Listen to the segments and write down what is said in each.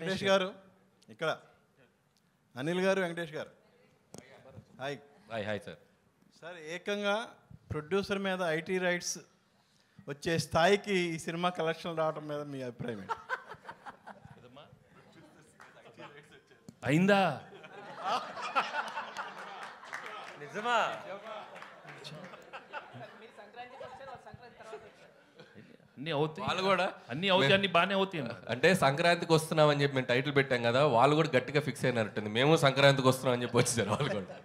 వెంకటేష్ గారు ఇక్కడ, అనిల్ గారు, వెంకటేష్ గారు, హాయ్. Hi sir. సార్, ఏకంగా ప్రొడ్యూసర్ మీద ఐటీ రైట్స్ వచ్చే స్థాయికి ఈ సినిమా కలెక్షన్ రావడం మీద మీ అభిప్రాయం ఏంటి? అయిందా? నిజమా? అన్నీ అవుతాయి, వాళ్ళు కూడా అన్నీ అవుతాయి, అన్నీ బాగానే అవుతాయి. అంటే సంక్రాంతికి వస్తున్నామని చెప్పి మేము టైటిల్ పెట్టాం కదా, వాళ్ళు కూడా గట్టిగా ఫిక్స్ అయినట్టుంది. మేము సంక్రాంతికి వస్తున్నాం అని చెప్పి వచ్చేసారు వాళ్ళు కూడా.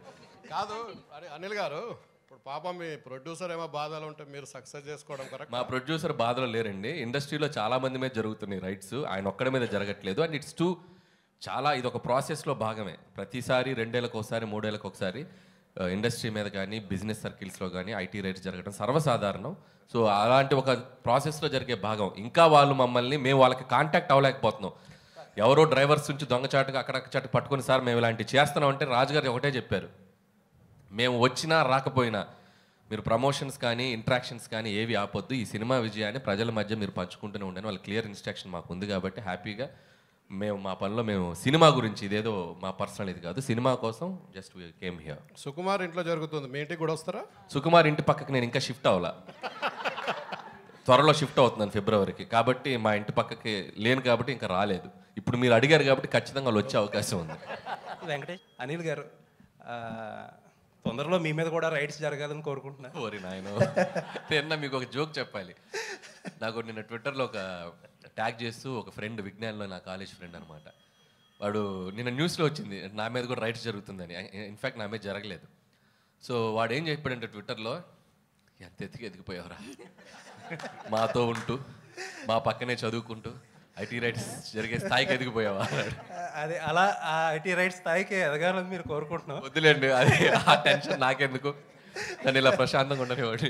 కాదు, అరే అనిల్ గారు, ఇప్పుడు పాపం మీ ప్రొడ్యూసర్ ఏమో బాధలు ఉంటే మీరు సక్సెస్ చేసుకోవడం కరెక్ట్. మా ప్రొడ్యూసర్ బాధలో లేరండి. ఇండస్ట్రీలో చాలా మంది మీద జరుగుతున్నాయి రైట్స్, ఆయన ఒక్కడి మీద జరగట్లేదు. అండ్ ఇట్స్ చాలా ఇది ఒక ప్రాసెస్లో భాగమే. ప్రతిసారి 2 ఏళ్ళకి ఒకసారి 3 ఏళ్ళకి ఒకసారి ఇండస్ట్రీ మీద కానీ బిజినెస్ సర్కిల్స్లో కానీ ఐటీ రైట్స్ జరగడం సర్వసాధారణం. సో అలాంటి ఒక ప్రాసెస్లో జరిగే భాగం. ఇంకా వాళ్ళు మమ్మల్ని, మేము వాళ్ళకి కాంటాక్ట్ అవ్వలేకపోతున్నాం. ఎవరో డ్రైవర్స్ నుంచి దొంగచాటుగా అక్కడక్కడ పట్టుకొని, సార్ మేము ఇలాంటివి చేస్తున్నాం అంటే రాజుగారు ఒకటే చెప్పారు, మేము వచ్చినా రాకపోయినా మీరు ప్రమోషన్స్ కానీ ఇంట్రాక్షన్స్ కానీ ఏవి ఆపొద్దు, ఈ సినిమా విజయాన్ని ప్రజల మధ్య మీరు పంచుకుంటూనే ఉండని వాళ్ళ క్లియర్ ఇన్స్ట్రక్షన్ మాకు ఉంది. కాబట్టి హ్యాపీగా మేము మా పనిలో మేము సినిమా గురించి, ఇదేదో మా పర్సనల్ ఇది కాదు, సినిమా కోసం జస్ట్ కేమ్ హియర్. సుకుమార్ ఇంట్లో జరుగుతుంది, మీ ఇంటికి కూడా వస్తారా? సుకుమార్ ఇంటి పక్కకి నేను ఇంకా షిఫ్ట్ అవ్వాలా, త్వరలో షిఫ్ట్ అవుతున్నాను ఫిబ్రవరికి. కాబట్టి మా ఇంటి పక్కకి లేను కాబట్టి ఇంకా రాలేదు. ఇప్పుడు మీరు అడిగారు కాబట్టి ఖచ్చితంగా వాళ్ళు వచ్చే అవకాశం ఉంది. వెంకటేష్, అనిల్ గారు, తొందరలో మీ మీద కూడా రైట్స్ జరగాలని కోరుకుంటున్నా. ఓరి నాయన, నిన్న మీకు ఒక జోక్ చెప్పాలి. నాకు నిన్న ట్విట్టర్లో ఒక ట్యాగ్ చేస్తూ ఒక ఫ్రెండ్, విజ్ఞాన్లో నా కాలేజ్ ఫ్రెండ్ అనమాట, వాడు నిన్న న్యూస్లో వచ్చింది నా మీద కూడా రైట్స్ జరుగుతుందని. ఇన్ఫ్యాక్ట్ నా మీద జరగలేదు. సో వాడు ఏం చెప్పాడంటే ట్విట్టర్లో, ఎంత ఎదిగిపోయావురా, మాతో ఉంటూ మా పక్కనే చదువుకుంటూ ఐటీ రైట్స్ జరిగే స్థాయికి ఎదిగిపోయావా అన్నాడు. అదే అలా ఆ ఐటీ రైట్స్ స్థాయికి ఎదగాలని మీరు కోరుకుంటున్నాం. వద్దులేండి, అది ఆ టెన్షన్ నాకెందుకు, నన్ను ఇలా ప్రశాంతంగా ఉండనివ్వండి.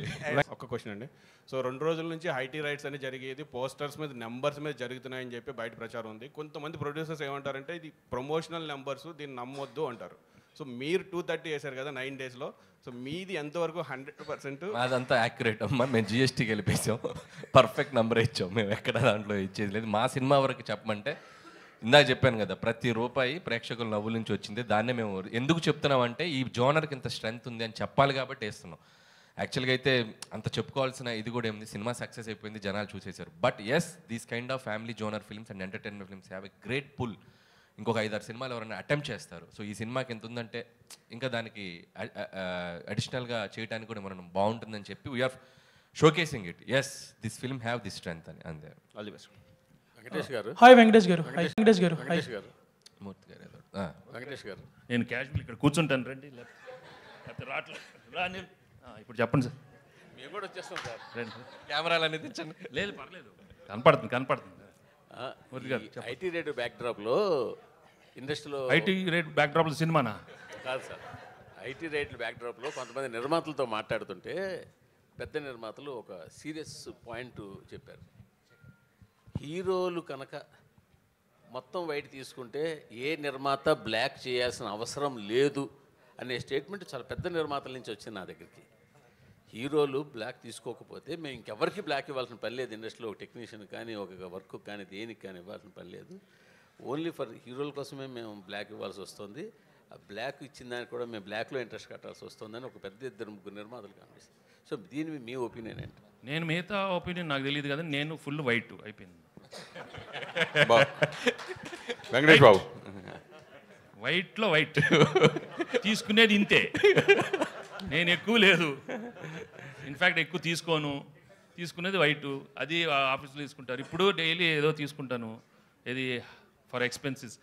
ఒక్క క్వశ్చన్ అండి. సో 2 రోజుల నుంచి ఐటీ రైట్స్ అని జరిగేది పోస్టర్స్ మీద, నెంబర్స్ మీద జరుగుతున్నాయని చెప్పి బయట ప్రచారం ఉంది. కొంతమంది ప్రొడ్యూసర్స్ ఏమంటారంటే ఇది ప్రమోషనల్ నెంబర్స్, దీన్ని నమ్మొద్దు అంటారు. సో మీరు 230 వేశారు కదా 9 డేస్లో, సో మీది ఎంతవరకు 100%? అదంతా యాక్యురేట్ అమ్మా. మేము జిఎస్టీకి వెళ్ళిపోయాం, పర్ఫెక్ట్ నెంబర్ ఇచ్చాం. మేము ఎక్కడ దాంట్లో ఇచ్చేది లేదు. మా సినిమా వరకు చెప్పమంటే ఇందాక చెప్పాను కదా, ప్రతి రూపాయి ప్రేక్షకుల నవ్వుల నుంచి వచ్చింది. దాన్నే మేము ఎందుకు చెప్తున్నామంటే ఈ జోనర్కి ఇంత స్ట్రెంగ్త్ ఉంది అని చెప్పాలి కాబట్టి వేస్తున్నాం. యాక్చువల్గా అయితే అంత చెప్పుకోవాల్సిన ఇది కూడా ఏముంది, సినిమా సక్సెస్ అయిపోయింది, జనాలు చూసేశారు. But yes, these kind of family genre films and entertainment films have a great pull. ఇంకొక 5-6 సినిమాలు ఎవరైనా అటెంప్ట్ చేస్తారు. సో ఈ సినిమాకి ఎంత ఉందంటే ఇంకా దానికి అడిషనల్గా చేయడానికి కూడా మనం బాగుంటుందని చెప్పి we are showcasing it. Yes, this film have this strength అని. అంతే. All the best. వెంకటేష్ గారు. హాయ్ వెంకటేష్ గారు. వెంకటేష్ గారు. వెంకటేష్ గారు. మూర్తి గారు. వెంకటేష్ గారు, నేను క్యాజువల్ ఇక్కడ కూర్చుంటాను, రండి. రాట్లేదు. ఇప్పుడు చెప్పండి సార్. మేము కూడా వచ్చేస్తాం సార్. రండి. కెమెరాలు అనేది తెచ్చండి. లేదు, పర్లేదు, కనపడుతుంది. ఐటీ రేట్ బ్యాక్డ్రాప్లో ఇండస్ట్రీలో ఐటీ రేట్ బ్యాక్డ్రాప్లో సినిమానా? కాదు సార్, ఐటీ రేట్ల బ్యాక్డ్రాప్లో కొంతమంది నిర్మాతలతో మాట్లాడుతుంటే పెద్ద నిర్మాతలు ఒక సీరియస్ పాయింట్ చెప్పారు. హీరోలు కనుక మొత్తం వైట్ తీసుకుంటే ఏ నిర్మాత బ్లాక్ చేయాల్సిన అవసరం లేదు అనే స్టేట్మెంట్ చాలా పెద్ద నిర్మాతల నుంచి వచ్చింది నా దగ్గరికి. హీరోలు బ్లాక్ తీసుకోకపోతే మేము ఇంకెవరికి బ్లాక్ ఇవ్వాల్సిన పని లేదు. ఇండస్ట్రీలో ఒక టెక్నీషియన్ కానీ ఒక వర్క్ కానీ దేనికి కానీ ఇవ్వాల్సిన పని లేదు. ఓన్లీ ఫర్ హీరోల కోసమే మేము బ్లాక్ ఇవ్వాల్సి వస్తుంది. ఆ బ్లాక్ ఇచ్చిన దానికి కూడా మేము బ్లాక్లో ఇంట్రెస్ట్ కట్టాల్సి వస్తుందని ఒక పెద్ద 2-3 నిర్మాతలు కనిపిస్తుంది. సో దీని మీ ఒపీనియన్ ఏంటి? నేను మిగతా ఒపీనియన్ నాకు తెలియదు కదా, నేను ఫుల్ వైట్ అయిపోయింది. వెంకటేష్ బాబు, వైట్లో వైట్ తీసుకునేది ఇంతే, నేను ఎక్కువ లేదు. ఇన్ఫ్యాక్ట్ ఎక్కువ తీసుకునేది వైట్. అది ఆఫీస్లో తీసుకుంటారు. ఇప్పుడు డైలీ ఏదో తీసుకుంటాను, ఇది ఫర్ ఎక్స్పెన్సెస్.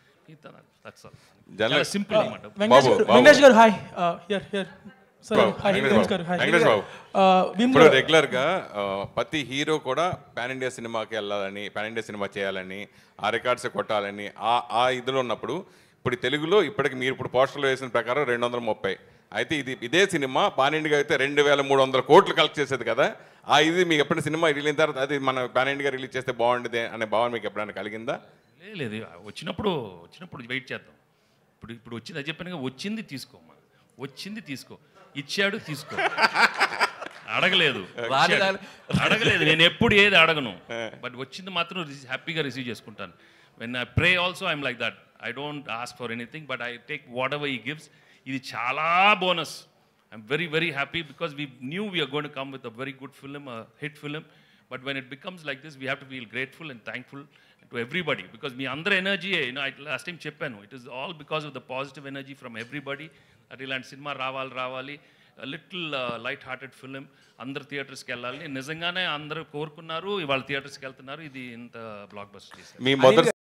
సింపుల్ అనమాట. వెంకటేష్ గారు హాయ్. Here sir. హాయ్ నమస్కారం. వెంకటేష్ బాబు, ఇప్పుడు రెగ్యులర్గా ప్రతి హీరో కూడా పాన్ ఇండియా సినిమాకి వెళ్ళాలని, పాన్ ఇండియా సినిమా చేయాలని, ఆ రికార్డ్స్ కొట్టాలని ఆ ఇదిలో ఉన్నప్పుడు, ఇప్పుడు తెలుగులో ఇప్పటికి మీరు ఇప్పుడు పోస్టర్లో వేసిన ప్రకారం 230. అయితే ఇదే సినిమా పాన్ ఇండియా అయితే 2300 కోట్లు కలెక్ట్ చేసేది కదా. ఇది మీకు ఎప్పుడైనా సినిమా రిలీజ్ తర్వాత అది మన పాన్ ఇండియా రిలీజ్ చేస్తే బాగుండేది అనే భావన మీకు ఎప్పుడైనా కలిగిందా? లేదు, వచ్చినప్పుడు వెయిట్ చేద్దాం. ఇప్పుడు వచ్చింది, అది చెప్పాను, వచ్చింది తీసుకోమ్మా, వచ్చింది తీసుకో, ఇచ్చాడు తీసుకో. అడగలేదు, నేను ఎప్పుడు ఏది అడగను. బట్ వచ్చింది మాత్రం హ్యాపీగా రిసీవ్ చేసుకుంటాను. When I pray also, I'm like that. I don't ask for anything, but I take whatever he gives. ఇది చాలా bonus. I'm very, very happy because we knew we are going to come with a very good film, a hit film. But when it becomes like this, we have to feel grateful and thankful to everybody. Because మీ అందరి energy, last time చెప్పాను, it is all because of the positive energy from everybody. That ఇలాంటి cinema రావాలి. Little light hearted film, అందరు థియేటర్స్కి వెళ్ళాలి. నిజంగానే అందరూ కోరుకున్నారు, ఇవాళ థియేటర్స్కి వెళ్తున్నారు. ఇది ఇంత బ్లాక్ బస్టర్. మీ మొదటి